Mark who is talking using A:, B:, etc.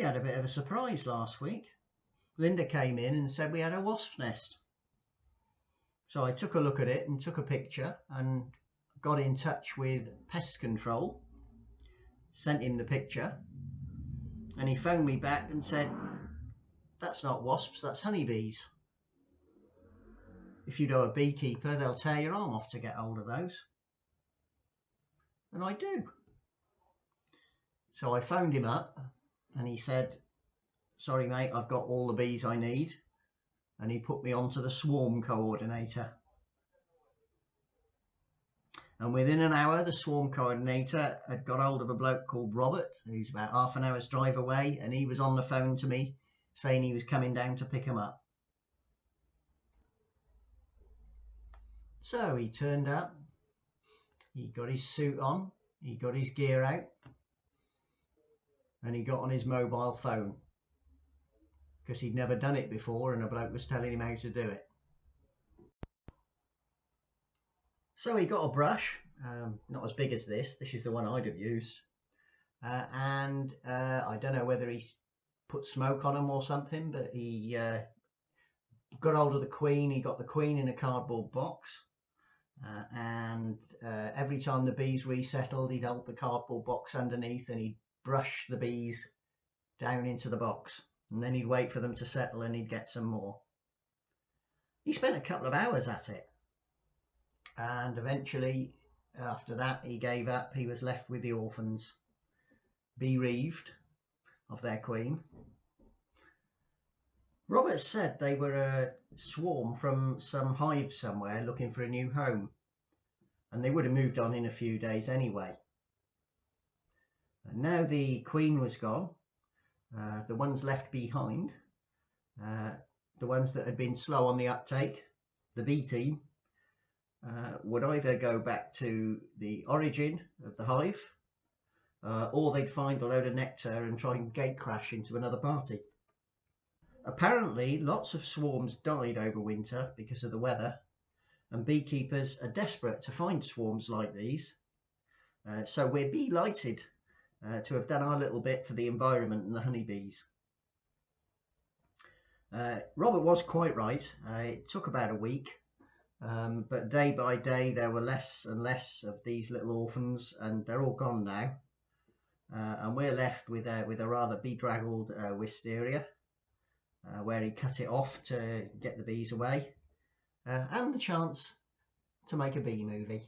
A: we had a bit of a surprise last week. Linda came in and said we had a wasp nest. So I took a look at it and took a picture and got in touch with pest control, sent him the picture, and he phoned me back and said, that's not wasps, that's honeybees. If you know a beekeeper, they'll tear your arm off to get hold of those. And I do. So I phoned him up and he said, sorry mate, I've got all the bees I need. And he put me onto the swarm coordinator. And within an hour, the swarm coordinator had got hold of a bloke called Robert, who's about half an hour's drive away, and he was on the phone to me saying he was coming down to pick him up. So he turned up, he got his suit on, he got his gear out, and he got on his mobile phone because he'd never done it before and a bloke was telling him how to do it. So he got a brush, not as big as this is the one I'd have used, and I don't know whether he put smoke on them or something, but he got hold of the queen. He got the queen in a cardboard box, and every time the bees resettled, he'd hold the cardboard box underneath and he'd brush the bees down into the box, and then he'd wait for them to settle and he'd get some more. He spent a couple of hours at it, and eventually after that he gave up. He was left with the orphans, bereaved of their queen. Robert said they were a swarm from some hive somewhere looking for a new home, and they would have moved on in a few days anyway. And now the queen was gone, the ones left behind, the ones that had been slow on the uptake, the bee team, would either go back to the origin of the hive, or they'd find a load of nectar and try and gate crash into another party. Apparently lots of swarms died over winter because of the weather, and beekeepers are desperate to find swarms like these. So we're delighted to have done our little bit for the environment and the honeybees. Robert was quite right. It took about a week, but day by day there were less and less of these little orphans, and they're all gone now. And we're left with a rather bedraggled wisteria, where he cut it off to get the bees away, and the chance to make a bee movie.